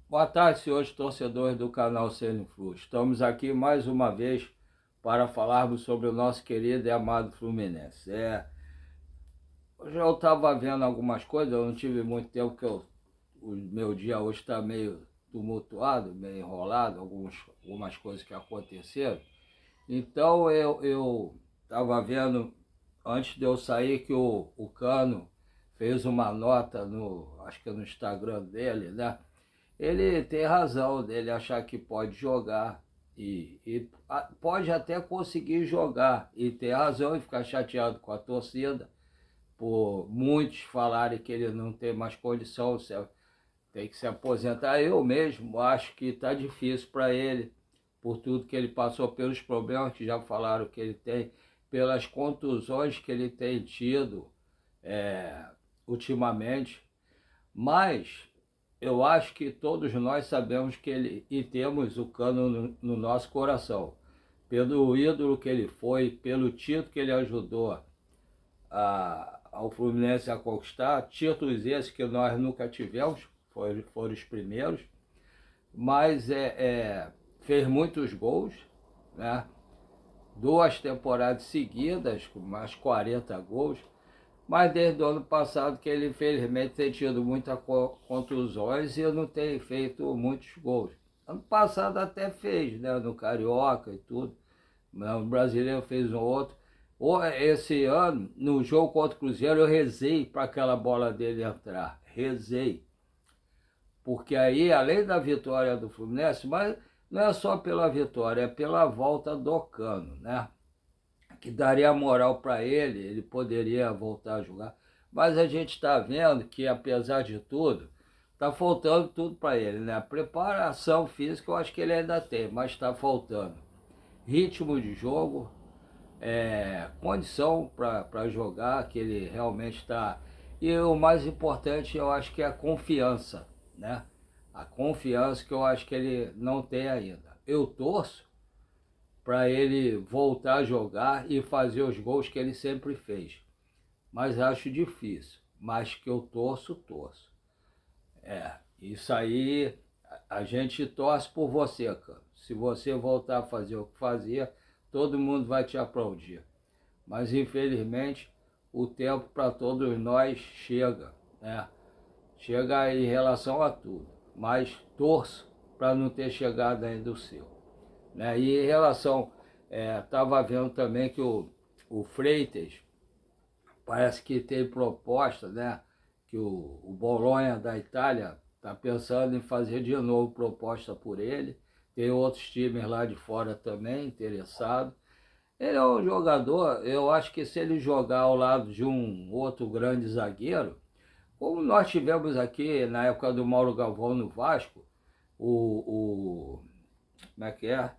Boa tarde, senhores torcedores do canal CN Flu. Estamos aqui mais uma vez para falarmos sobre o nosso querido e amado Fluminense. Hoje eu estava vendo algumas coisas, eu não tive muito tempo, porque o meu dia hoje está meio tumultuado, meio enrolado, algumas coisas que aconteceram. Então eu estava vendo, antes de eu sair, que o Cano fez uma nota, acho que no Instagram dele, né? Ele tem razão dele achar que pode jogar e pode até conseguir jogar e ter razão e ficar chateado com a torcida por muitos falarem que ele não tem mais condição, tem que se aposentar. Eu mesmo acho que está difícil para ele, por tudo que ele passou, pelos problemas que já falaram que ele tem, pelas contusões que ele tem tido ultimamente. Mas eu acho que todos nós sabemos que ele, e temos o Cano no nosso coração, pelo ídolo que ele foi, pelo título que ele ajudou ao Fluminense a conquistar, títulos esses que nós nunca tivemos, foram os primeiros, mas fez muitos gols, né? 2 temporadas seguidas, com mais 40 gols, mas desde o ano passado que ele infelizmente tem tido muitas contusões e não tem feito muitos gols. Ano passado até fez, né, no Carioca e tudo, no Brasileiro fez um outro. Esse ano, no jogo contra o Cruzeiro, eu rezei para aquela bola dele entrar, rezei. Porque aí, além da vitória do Fluminense, mas não é só pela vitória, é pela volta do Cano, né? Que daria moral para ele poderia voltar a jogar. Mas a gente está vendo que, apesar de tudo, está faltando tudo para ele, né? A preparação física eu acho que ele ainda tem, mas está faltando ritmo de jogo, condição para jogar, que ele realmente está. E o mais importante eu acho que é a confiança, né? A confiança que eu acho que ele não tem ainda. Eu torço para ele voltar a jogar e fazer os gols que ele sempre fez. Mas acho difícil. Mas que eu torço, torço. Isso aí a gente torce por você, cara. Se você voltar a fazer o que fazia, todo mundo vai te aplaudir. Mas infelizmente o tempo para todos nós chega, né? Chega em relação a tudo. Mas torço para não ter chegado ainda o seu. Né? E em relação, estava vendo também que o Freitas parece que tem proposta, né? Que o Bolonha da Itália está pensando em fazer de novo proposta por ele. Tem outros times lá de fora também interessados. Ele é um jogador, eu acho que se ele jogar ao lado de um outro grande zagueiro, como nós tivemos aqui na época do Mauro Galvão no Vasco, como é que é?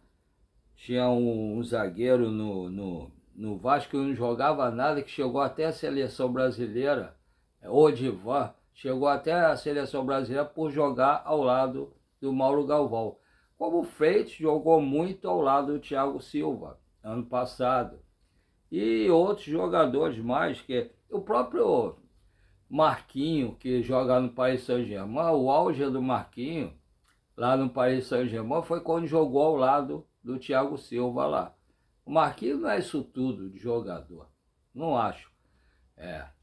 Tinha um zagueiro no Vasco que não jogava nada, que chegou até a seleção brasileira, Odivan, chegou até a seleção brasileira por jogar ao lado do Mauro Galvão. Como o Freitas jogou muito ao lado do Thiago Silva, ano passado. E outros jogadores mais, que o próprio Marquinho, que joga no Paris Saint-Germain, o auge do Marquinho lá no Paris Saint-Germain foi quando jogou ao lado do Thiago Silva lá. O Marquinhos não é isso tudo de jogador, não acho.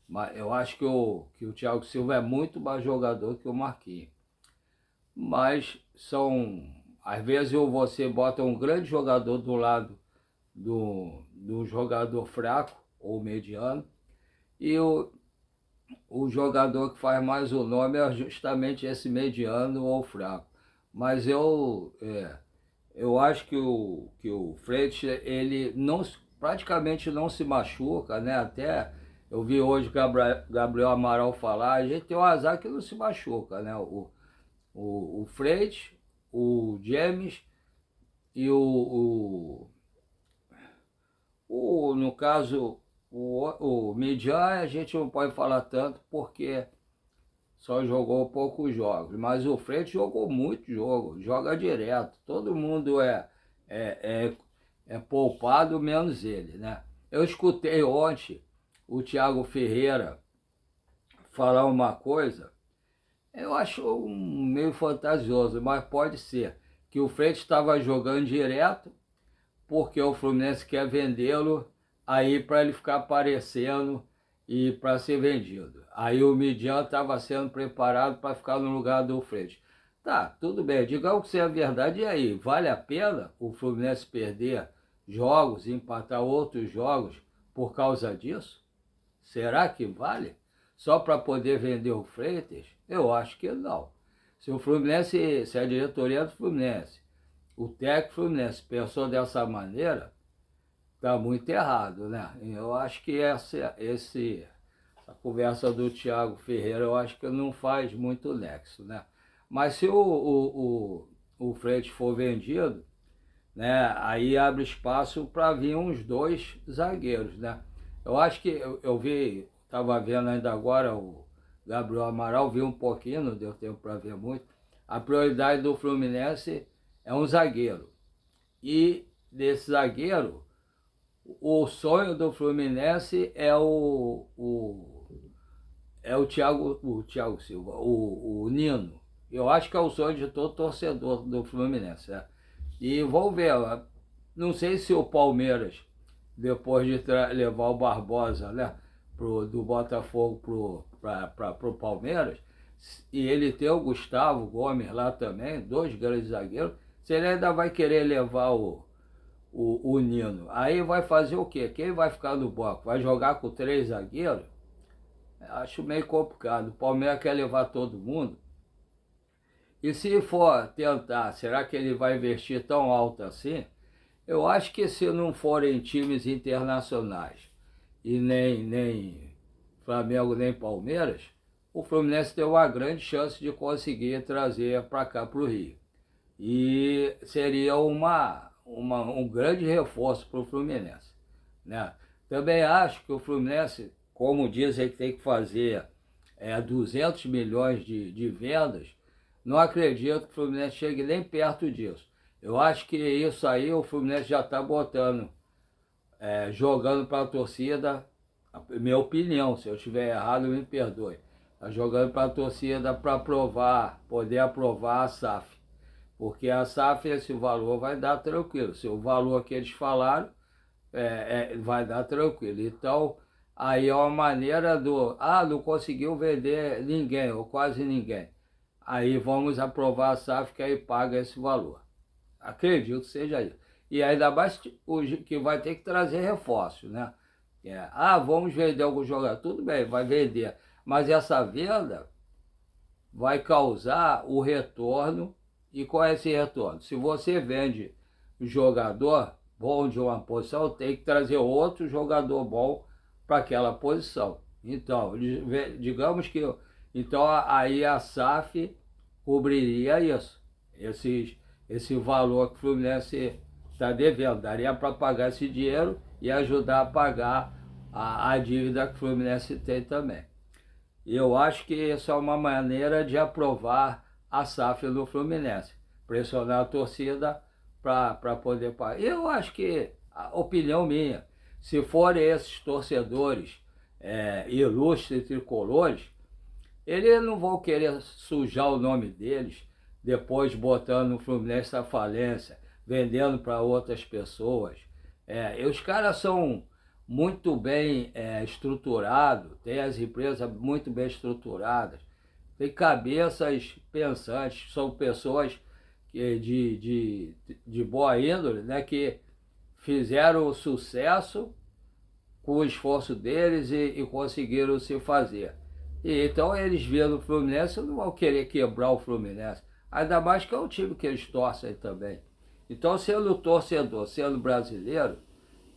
Mas eu acho que o Thiago Silva é muito mais jogador que o Marquinhos. Mas às vezes você bota um grande jogador do lado do jogador fraco ou mediano, e o jogador que faz mais o nome é justamente esse mediano ou fraco. Mas eu acho que o Freitas, ele não, praticamente não se machuca, né? Até eu vi hoje o Gabriel Amaral falar, a gente tem um azar que não se machuca, né? O Freitas, o James e no caso, o Midian a gente não pode falar tanto porque só jogou poucos jogos, mas o Freitas jogou muito jogo, joga direto. Todo mundo é, é poupado, menos ele, né? Eu escutei ontem o Thiago Ferreira falar uma coisa, Eu acho meio fantasioso, mas pode ser que o Freitas estava jogando direto porque o Fluminense quer vendê-lo aí para ele ficar aparecendo e para ser vendido. Aí o Midian estava sendo preparado para ficar no lugar do Freitas. Tá, tudo bem, digamos que é a verdade, e aí? Vale a pena o Fluminense perder jogos, empatar outros jogos por causa disso? Será que vale? Só para poder vender o Freitas? Eu acho que não. Se o Fluminense, se a diretoria do Fluminense, o técnico Fluminense pensou dessa maneira, está muito errado, né? Eu acho que essa conversa do Thiago Ferreira, eu acho que não faz muito nexo, né? Mas se o Freitas for vendido, né? Aí abre espaço para vir uns dois zagueiros, né? Eu acho que eu vi, estava vendo ainda agora o Gabriel Amaral, vi um pouquinho, não deu tempo para ver muito. A prioridade do Fluminense é um zagueiro. E desse zagueiro, o sonho do Fluminense é o Thiago Silva, o Nino. Eu acho que é o sonho de todo torcedor do Fluminense, né? E vamos ver, não sei se o Palmeiras, depois de levar o Barbosa, né, do Botafogo pro Palmeiras, e ele ter o Gustavo Gomes lá também, dois grandes zagueiros, se ele ainda vai querer levar o Nino. Aí vai fazer o quê? Quem vai ficar no banco? Vai jogar com três zagueiros? Acho meio complicado. O Palmeiras quer levar todo mundo. E se for tentar, será que ele vai investir tão alto assim? Eu acho que se não forem times internacionais e nem Flamengo nem Palmeiras, o Fluminense tem uma grande chance de conseguir trazer para cá para o Rio. E seria um grande reforço para o Fluminense, né? Também acho que o Fluminense, como dizem que tem que fazer 200 milhões de vendas, não acredito que o Fluminense chegue nem perto disso. Eu acho que isso aí o Fluminense já está botando, jogando para a torcida, minha opinião, se eu estiver errado, me perdoe. Está jogando para a torcida para poder aprovar a SAF. Porque a SAF, esse valor vai dar tranquilo. Se o valor que eles falaram, vai dar tranquilo. Então, aí é uma maneira não conseguiu vender ninguém, ou quase ninguém. Aí vamos aprovar a SAF que aí paga esse valor. Acredito que seja isso. E ainda mais que vai ter que trazer reforço, né? Vamos vender algum jogador. Tudo bem, vai vender. Mas essa venda vai causar o retorno. E qual é esse retorno? Se você vende um jogador bom de uma posição, tem que trazer outro jogador bom para aquela posição. Então, digamos que então aí a SAF cobriria isso, esse valor que o Fluminense está devendo, daria para pagar esse dinheiro e ajudar a pagar a dívida que o Fluminense tem também. E eu acho que isso é uma maneira de aprovar a SAF do Fluminense, pressionar a torcida para poder pagar. Eu acho que, a opinião minha, se forem esses torcedores ilustres tricolores, eles não vão querer sujar o nome deles, depois botando o Fluminense na falência, vendendo para outras pessoas. E os caras são muito bem estruturados, têm as empresas muito bem estruturadas, têm cabeças pensantes, são pessoas de boa índole, né, que fizeram sucesso com o esforço deles e conseguiram se fazer. E então eles vendo o Fluminense não vão querer quebrar o Fluminense, ainda mais que é um time que eles torcem também. Então, sendo torcedor, sendo brasileiro,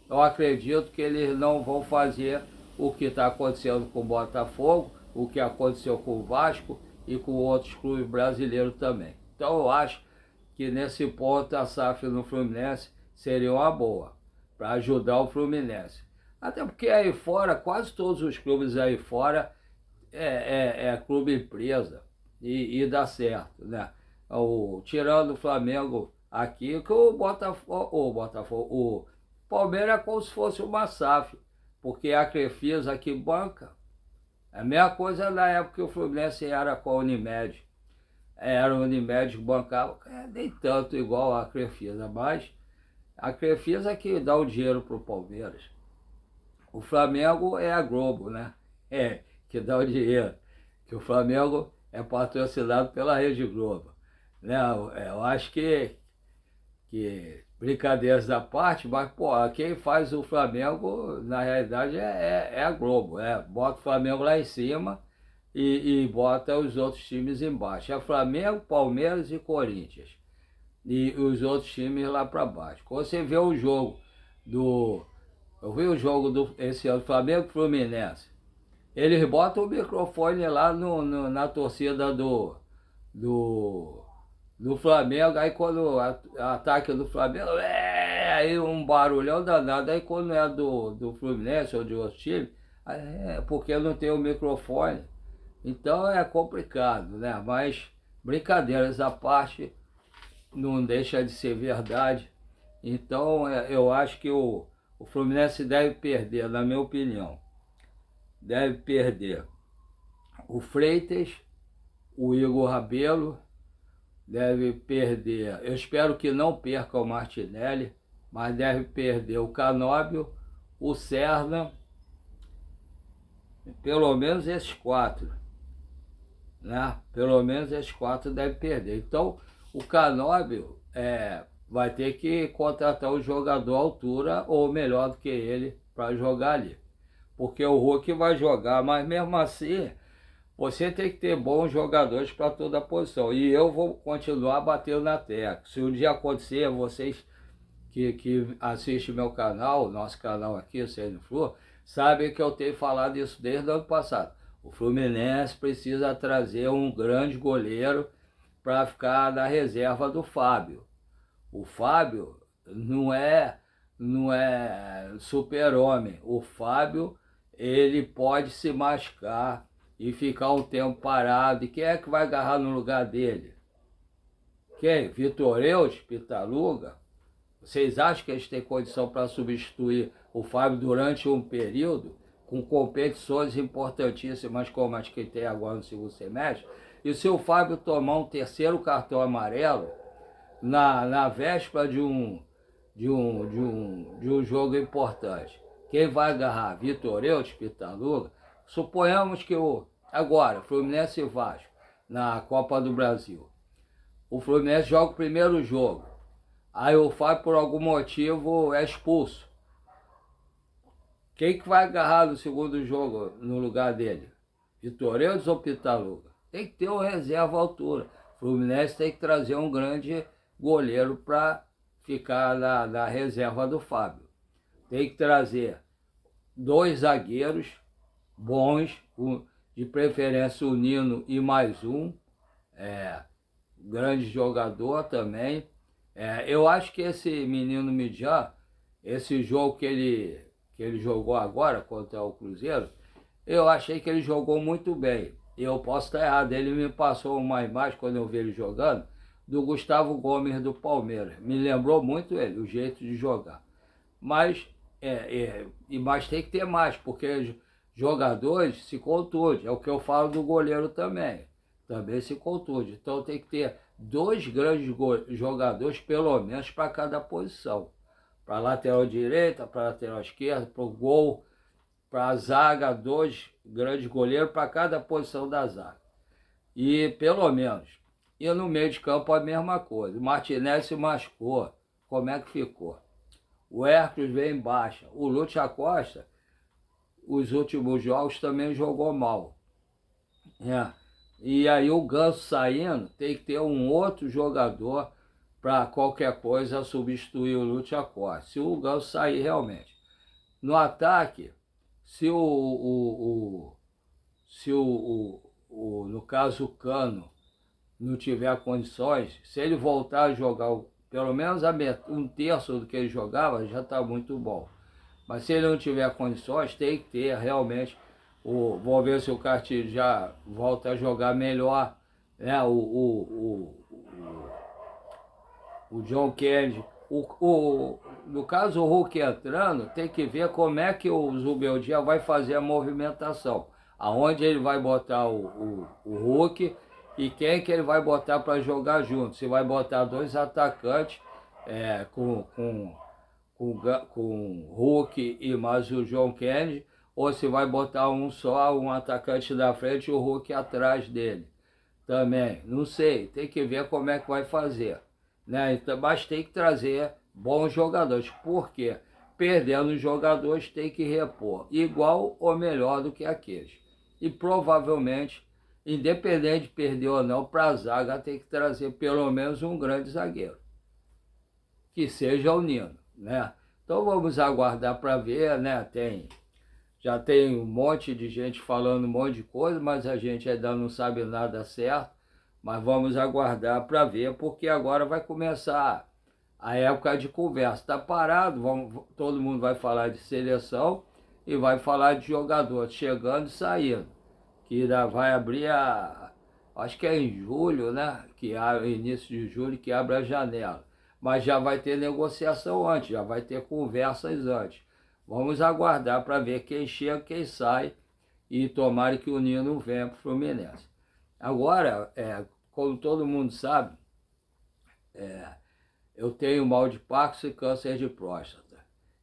eu acredito que eles não vão fazer o que está acontecendo com o Botafogo, o que aconteceu com o Vasco e com outros clubes brasileiros também. Então eu acho que nesse ponto a SAF no Fluminense seria uma boa, para ajudar o Fluminense. Até porque aí fora, quase todos os clubes aí fora clube empresa e dá certo, né? Tirando o Flamengo aqui, que o Palmeiras é como se fosse uma SAF, porque a Crefisa aqui banca, A mesma coisa na época que o Fluminense era com a Unimed. Era a Unimed que bancava, nem tanto igual a Crefisa, mas a Crefisa é que dá o dinheiro pro Palmeiras. O Flamengo é a Globo, né? Que dá o dinheiro. Que o Flamengo é patrocinado pela Rede Globo. Né? Eu acho que brincadeiras da parte, mas pô, quem faz o Flamengo, na realidade, é a Globo. Bota o Flamengo lá em cima e bota os outros times embaixo. É Flamengo, Palmeiras e Corinthians. E os outros times lá para baixo. Quando você vê o jogo do. Eu vi o jogo esse ano, Flamengo e Fluminense. Eles botam o microfone lá na torcida do, do Flamengo, aí quando ataque do Flamengo, aí um barulhão danado, aí quando é do Fluminense ou de outro time, porque não tem o microfone. Então é complicado, né? Mas brincadeiras à parte, não deixa de ser verdade. Então eu acho que o Fluminense deve perder, na minha opinião. Deve perder o Freitas, o Igor Rabelo, deve perder, eu espero que não perca o Martinelli, mas deve perder o Canóbio, o Serna, pelo menos esses quatro, né? Pelo menos esses quatro deve perder. Então o Canóbio vai ter que contratar um jogador à altura ou melhor do que ele para jogar ali. Porque o Hulk vai jogar, mas mesmo assim você tem que ter bons jogadores para toda a posição. E eu vou continuar batendo na tecla. Se um dia acontecer, vocês que assistem meu canal, nosso canal aqui, o CN Flu, sabem que eu tenho falado isso desde o ano passado. O Fluminense precisa trazer um grande goleiro para ficar na reserva do Fábio. O Fábio não é super-homem. O Fábio, ele pode se machucar e ficar um tempo parado. E quem é que vai agarrar no lugar dele? Quem? Vitor Eus, Pitaluga? Vocês acham que eles têm condição para substituir o Fábio durante um período, com competições importantíssimas como as que tem agora no segundo semestre? E se o Fábio tomar um terceiro cartão amarelo na véspera de um jogo importante, quem vai agarrar? Vitor Eus, Pitaluga? Suponhamos que agora, Fluminense e Vasco, na Copa do Brasil. O Fluminense joga o primeiro jogo. Aí o Fábio, por algum motivo, é expulso. Quem que vai agarrar no segundo jogo no lugar dele? Vitoreuses ou Pitaluga? Tem que ter um reserva à altura. O Fluminense tem que trazer um grande goleiro para ficar na reserva do Fábio. Tem que trazer 2 zagueiros bons, de preferência o Nino e mais um, grande jogador também. Eu acho que esse menino Mijan, esse jogo que ele jogou agora contra o Cruzeiro, eu achei que ele jogou muito bem. Eu posso estar errado, ele me passou uma imagem quando eu vi ele jogando, do Gustavo Gomes do Palmeiras. Me lembrou muito ele, o jeito de jogar. Mas tem que ter mais, porque jogadores se contundem. É o que eu falo do goleiro também. Também se contunde. Então tem que ter 2 grandes jogadores, pelo menos, para cada posição. Para lateral direita, para lateral esquerda, para o gol, para a zaga, 2 grandes goleiros para cada posição da zaga. E pelo menos. E no meio de campo a mesma coisa. O Martinelli se machucou. Como é que ficou? O Hércules veio em baixa. O Lúcio Acosta, os últimos jogos, também jogou mal. E aí o Ganso saindo, tem que ter um outro jogador para qualquer coisa substituir o Lúcio Acosta. Se o Ganso sair realmente. No ataque, se no caso o Cano não tiver condições, se ele voltar a jogar pelo menos um terço do que ele jogava, já está muito bom. Mas se ele não tiver condições, tem que ter realmente. Vamos ver se o Castilho já volta a jogar melhor, né? O John Kennedy. No caso, o Hulk entrando, tem que ver como é que o Zubeldia vai fazer a movimentação. aonde ele vai botar o Hulk e quem que ele vai botar para jogar junto. Se vai botar dois atacantes com o Hulk e mais o John Kennedy, ou se vai botar um só, um atacante da frente e o Hulk atrás dele. Também, não sei, tem que ver como é que vai fazer, né? Então, mas tem que trazer bons jogadores, porque perdendo os jogadores tem que repor igual ou melhor do que aqueles. E provavelmente, independente de perder ou não, para a zaga tem que trazer pelo menos um grande zagueiro, que seja o Nino, né? Então vamos aguardar para ver, né? Já tem um monte de gente falando um monte de coisa, mas a gente ainda não sabe nada certo. Mas vamos aguardar para ver, porque agora vai começar a época de conversa. Está parado, todo mundo vai falar de seleção e vai falar de jogador chegando e saindo. Que vai abrir acho que é em julho, né? Que início de julho que abre a janela. Mas já vai ter negociação antes, já vai ter conversas antes. Vamos aguardar para ver quem chega, quem sai e tomara que o Nino venha para o Fluminense. Agora, como todo mundo sabe, eu tenho mal de Parkinson e câncer de próstata.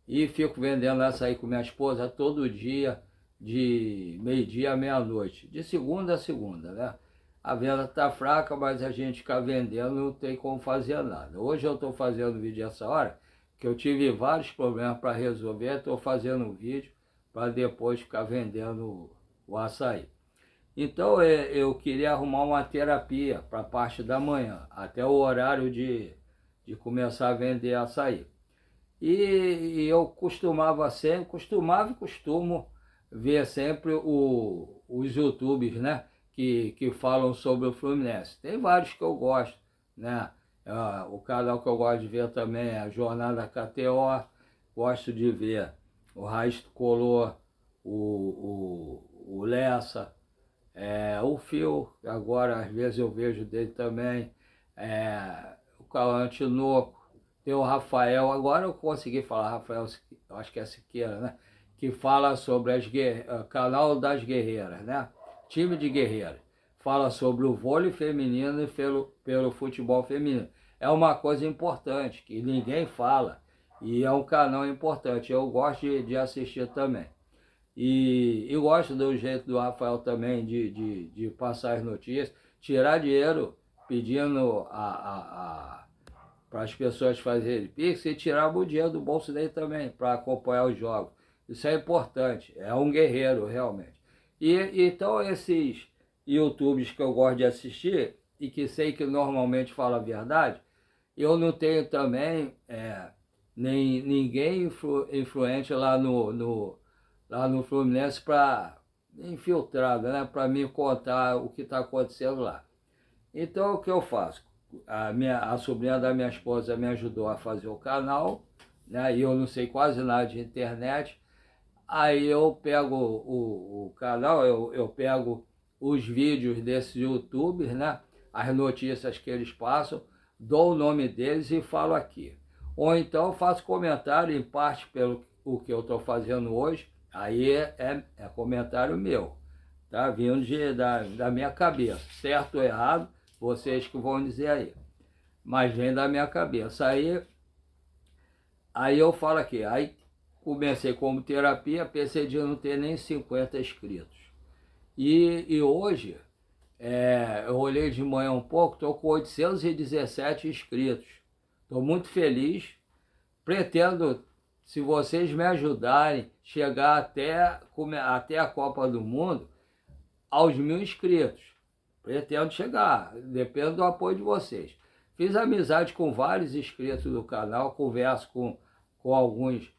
E fico vendendo açaí com minha esposa todo dia, de meio-dia à meia-noite, de segunda a segunda, né? A venda está fraca, mas a gente fica vendendo, não tem como fazer nada. Hoje eu estou fazendo vídeo essa hora, que eu tive vários problemas para resolver, estou fazendo um vídeo para depois ficar vendendo o açaí. Então eu queria arrumar uma terapia para a parte da manhã, até o horário de começar a vender açaí. E eu costumo ver sempre os YouTubers, né, que falam sobre o Fluminense. Tem vários que eu gosto, né? O canal que eu gosto de ver também é a Jornada KTO, gosto de ver o Raiz Color, o Lessa, o Fio, agora às vezes eu vejo dele também, o Calante Noco, tem o Rafael, agora eu consegui falar, Rafael, eu acho que é Siqueira, né? Que fala sobre canal das guerreiras, né? Time de guerreiras. Fala sobre o vôlei feminino e pelo futebol feminino. É uma coisa importante, que ninguém fala, e é um canal importante, eu gosto de assistir também. E gosto do jeito do Rafael também de passar as notícias, tirar dinheiro pedindo para as pessoas fazerem Pix e tirar o dinheiro do bolso dele também para acompanhar os jogos. Isso é importante, é um guerreiro realmente. Então esses YouTubers que eu gosto de assistir e que sei que normalmente falam a verdade, eu não tenho também nem ninguém influente lá no Fluminense para infiltrado, né, para me contar o que está acontecendo lá. Então o que eu faço? A sobrinha da minha esposa me ajudou a fazer o canal, né, e eu não sei quase nada de internet. Aí eu pego o canal, eu pego os vídeos desses YouTubers, né, as notícias que eles passam, dou o nome deles e falo aqui. Ou então faço comentário em parte pelo o que eu estou fazendo hoje, aí é comentário meu, tá? Vindo da minha cabeça, certo ou errado, vocês que vão dizer aí, mas vem da minha cabeça. Aí eu falo aqui, aí comecei como terapia, pensei de não ter nem 50 inscritos. E hoje, eu olhei de manhã um pouco, estou com 817 inscritos. Estou muito feliz, pretendo, se vocês me ajudarem, chegar até a Copa do Mundo aos 1000 inscritos. Pretendo chegar, depende do apoio de vocês. Fiz amizade com vários inscritos do canal, converso com alguns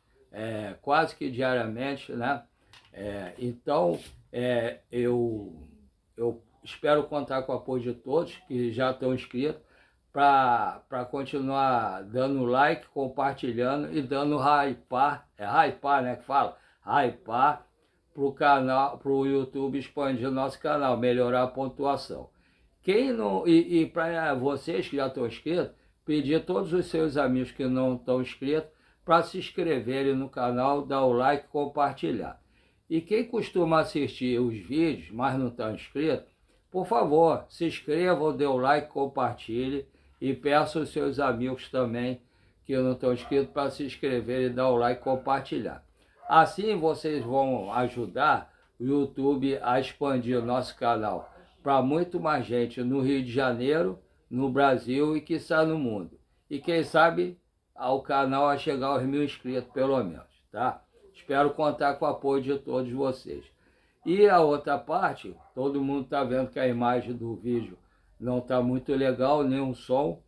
quase que diariamente, né? Então, eu espero contar com o apoio de todos que já estão inscritos, para continuar dando like, compartilhando e dando hypar, hypar, né, que fala? Hypar pro canal, pro YouTube expandir o nosso canal, melhorar a pontuação. Quem não, e para vocês que já estão inscritos, pedir a todos os seus amigos que não estão inscritos para se inscreverem no canal, dar o like e compartilhar. E quem costuma assistir os vídeos, mas não está inscrito, por favor, se inscrevam, dê o like, compartilhe e peça aos seus amigos também que não estão inscritos para se inscrever e dar o like e compartilhar. Assim vocês vão ajudar o YouTube a expandir o nosso canal para muito mais gente no Rio de Janeiro, no Brasil e quiçá no mundo. E quem sabe ao canal a chegar aos 1000 inscritos pelo menos, tá? Espero contar com o apoio de todos vocês. E a outra parte, todo mundo está vendo que a imagem do vídeo não está muito legal, nem o som.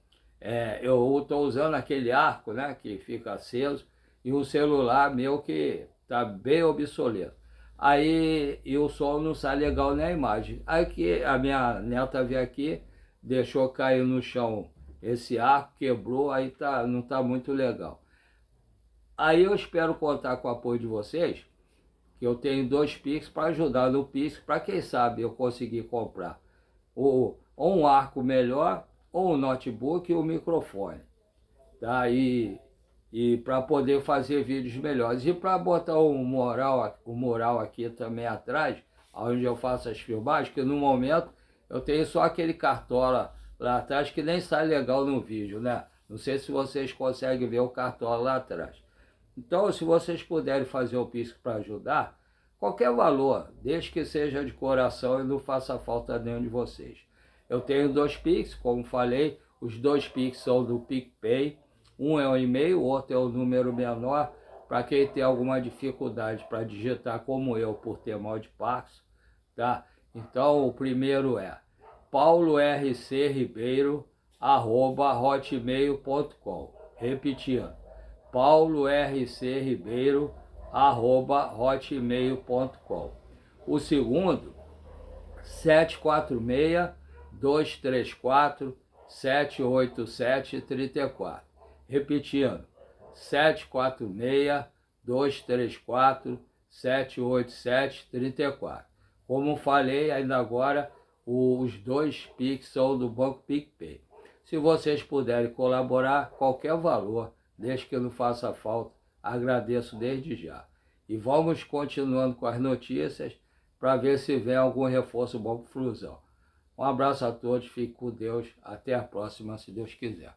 Eu estou usando aquele arco, né, que fica aceso, e o celular meu que está bem obsoleto. Aí, e o som não sai legal na imagem. Aí que a minha neta veio aqui, deixou cair no chão esse arco, quebrou, aí não está muito legal. Aí eu espero contar com o apoio de vocês, que eu tenho 2 Pix para ajudar no Pix, para quem sabe eu conseguir comprar ou um arco melhor, ou um notebook e um microfone, tá? E para poder fazer vídeos melhores. E para botar um mural aqui também atrás, onde eu faço as filmagens, que no momento eu tenho só aquele cartola lá atrás que nem sai legal no vídeo, né? Não sei se vocês conseguem ver o cartola lá atrás. Então, se vocês puderem fazer o Pix para ajudar, qualquer valor, desde que seja de coração e não faça falta a nenhum de vocês. Eu tenho 2 Pix, como falei, os 2 Pix são do PicPay, um é o e-mail, o outro é o número menor, para quem tem alguma dificuldade para digitar como eu, por ter mal de passo, tá? Então, o primeiro é paulorcribeiro@hotmail.com. Repetindo, paulorcribeiro@hotmail.com. O segundo, 746-234-787-34. Repetindo, 746-234-787-34. Como falei ainda agora, os 2 Pix são do Banco PicPay. Se vocês puderem colaborar, qualquer valor, desde que não faça falta, agradeço desde já. E vamos continuando com as notícias para ver se vem algum reforço bom para o Flusão. Um abraço a todos, fique com Deus, até a próxima, se Deus quiser.